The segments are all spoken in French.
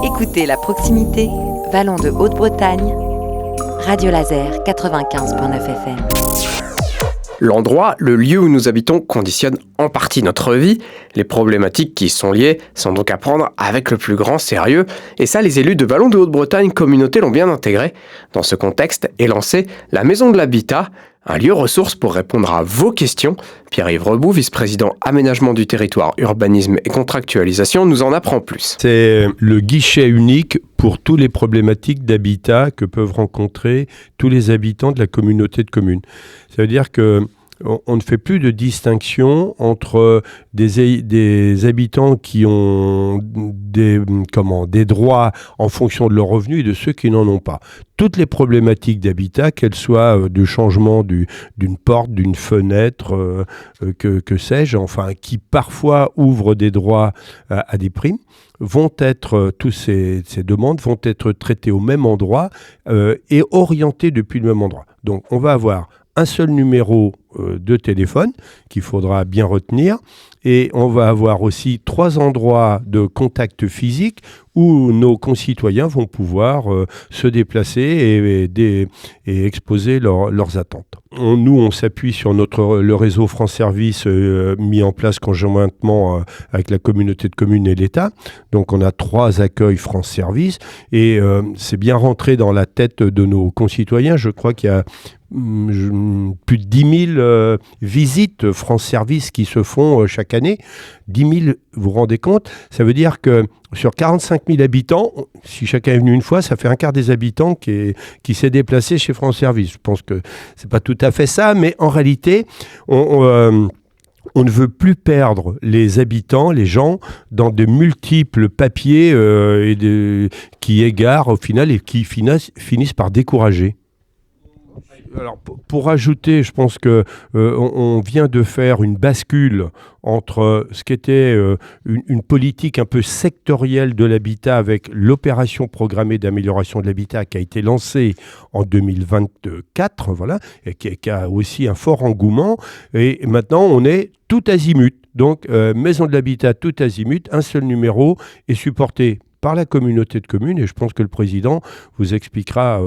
Écoutez la proximité, Vallon de Haute-Bretagne, Radio Laser 95.9 FM. L'endroit, le lieu où nous habitons conditionne en partie notre vie. Les problématiques qui y sont liées sont donc à prendre avec le plus grand sérieux. Et ça, les élus de Vallon de Haute-Bretagne Communauté l'ont bien intégré. Dans ce contexte est lancée la Maison de l'Habitat, un lieu ressource pour répondre à vos questions. Pierre-Yves Reboux, vice-président aménagement du territoire, urbanisme et contractualisation, nous en apprend plus. C'est le guichet unique pour toutes les problématiques d'habitat que peuvent rencontrer tous les habitants de la communauté de communes. Ça veut dire que on ne fait plus de distinction entre des habitants qui ont des droits en fonction de leurs revenus et de ceux qui n'en ont pas. Toutes les problématiques d'habitat, qu'elles soient de changement d'une porte, d'une fenêtre, que sais-je, enfin, qui parfois ouvrent des droits à des primes, vont être, toutes ces demandes vont être traitées au même endroit et orientées depuis le même endroit. Donc, on va avoir un seul numéro de téléphone qu'il faudra bien retenir et on va avoir aussi 3 endroits de contact physique où nos concitoyens vont pouvoir se déplacer et exposer leurs attentes. Nous, on s'appuie sur le réseau France Service mis en place conjointement avec la communauté de communes et l'État. Donc, on a 3 accueils France Service et c'est bien rentré dans la tête de nos concitoyens. Je crois qu'il y a plus de 10 000 visites France Service qui se font chaque année. 10 000, vous vous rendez compte? Ça veut dire que sur 45 000 habitants, si chacun est venu une fois, ça fait un quart des habitants qui s'est déplacé chez France Service. Je pense que c'est pas tout à fait ça, mais en réalité, on ne veut plus perdre les habitants, les gens, dans de multiples papiers qui égarent au final et qui finissent par décourager. Alors, pour ajouter, je pense qu'on vient de faire une bascule entre ce qui était une politique un peu sectorielle de l'habitat avec l'opération programmée d'amélioration de l'habitat qui a été lancée en 2024, voilà, et qui a aussi un fort engouement. Et maintenant, on est tout azimut. Donc, Maison de l'Habitat tout azimut, un seul numéro est supporté par la communauté de communes, et je pense que le président vous expliquera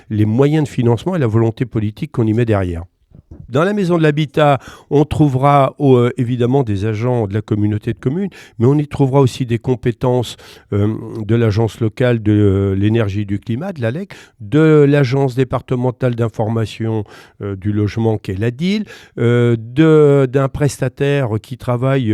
les moyens de financement et la volonté politique qu'on y met derrière. Dans la Maison de l'Habitat, on trouvera évidemment des agents de la communauté de communes, mais on y trouvera aussi des compétences de l'Agence locale de l'énergie et du climat, de l'ALEC, de l'Agence départementale d'information du logement qui est l'ADIL, d'un prestataire qui travaille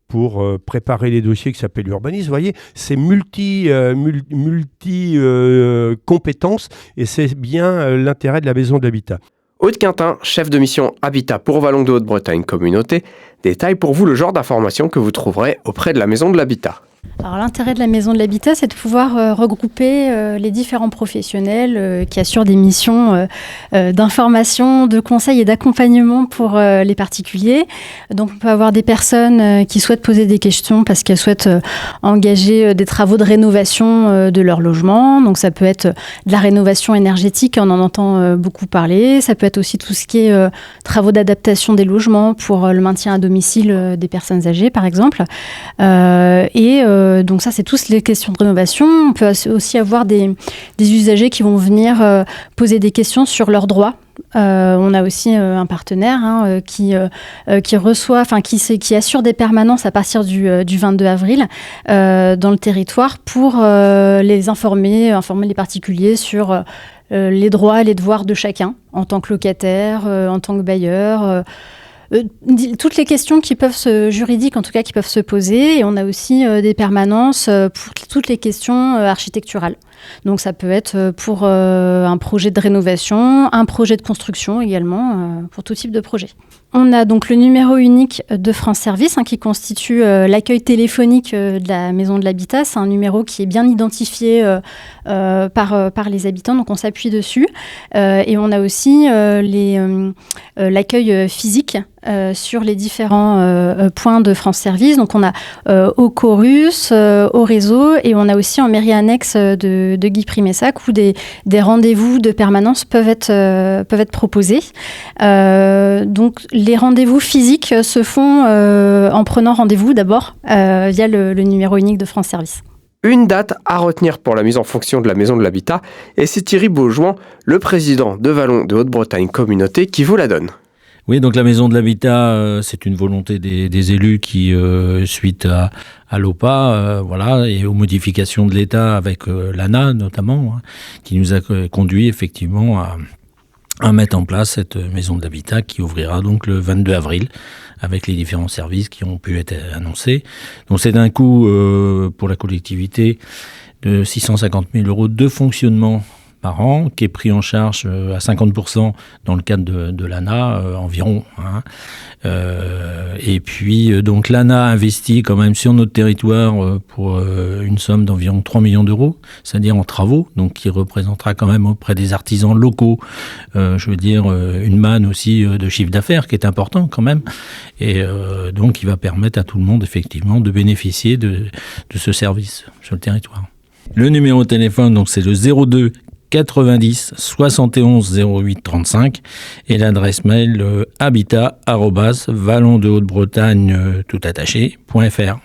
pour préparer les dossiers qui s'appelle l'urbanisme. Vous voyez, c'est multi-compétences et c'est bien l'intérêt de la Maison de l'Habitat. Aude Quintin, chef de mission Habitat pour Vallon de Haute-Bretagne Communauté, détaille pour vous le genre d'informations que vous trouverez auprès de la Maison de l'Habitat. Alors, l'intérêt de la Maison de l'Habitat, c'est de pouvoir regrouper les différents professionnels qui assurent des missions d'information, de conseil et d'accompagnement pour les particuliers. Donc, on peut avoir des personnes qui souhaitent poser des questions parce qu'elles souhaitent engager des travaux de rénovation de leur logement. Donc, ça peut être de la rénovation énergétique, on en entend beaucoup parler. Ça peut être aussi tout ce qui est travaux d'adaptation des logements pour le maintien à domicile des personnes âgées, par exemple. Donc ça, c'est tous les questions de rénovation. On peut aussi avoir des usagers qui vont venir poser des questions sur leurs droits. On a aussi un partenaire qui assure des permanences à partir du 22 avril dans le territoire pour les informer les particuliers sur les droits et les devoirs de chacun en tant que locataire, en tant que bailleur. Toutes les questions juridiques en tout cas qui peuvent se poser, et on a aussi des permanences pour toutes les questions architecturales. Donc ça peut être pour un projet de rénovation, un projet de construction également, pour tout type de projet. On a donc le numéro unique de France Service qui constitue l'accueil téléphonique de la Maison de l'Habitat. C'est un numéro qui est bien identifié par les habitants, donc on s'appuie dessus. Et on a aussi l'accueil physique sur les différents points de France Service. Donc on a au Chorus, au réseau, et on a aussi en mairie annexe de de Guy Primessac où des rendez-vous de permanence peuvent être proposés. Donc les rendez-vous physiques se font en prenant rendez-vous d'abord via le numéro unique de France Service. Une date à retenir pour la mise en fonction de la Maison de l'Habitat, et c'est Thierry Beaujoin, le président de Vallon de Haute-Bretagne Communauté, qui vous la donne. Oui, donc la Maison de l'Habitat, c'est une volonté des élus qui, suite à l'OPA, et aux modifications de l'État avec l'ANA notamment, qui nous a conduit effectivement à mettre en place cette Maison de l'Habitat qui ouvrira donc le 22 avril avec les différents services qui ont pu être annoncés. Donc c'est un coût pour la collectivité de 650 000 € de fonctionnement par an, qui est pris en charge à 50% dans le cadre de l'ANA environ. Et puis donc l'ANA investit quand même sur notre territoire pour une somme d'environ 3 millions d'euros, c'est-à-dire en travaux, donc qui représentera quand même auprès des artisans locaux, une manne aussi de chiffre d'affaires qui est important quand même, et donc qui va permettre à tout le monde effectivement de bénéficier de ce service sur le territoire. Le numéro de téléphone, donc c'est le 02 90 71 08 35 et l'adresse mail habitat@vallondehaute-bretagne toutattaché.fr.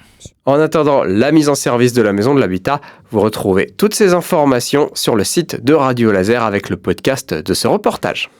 En attendant la mise en service de la Maison de l'Habitat, vous retrouvez toutes ces informations sur le site de Radio Laser avec le podcast de ce reportage.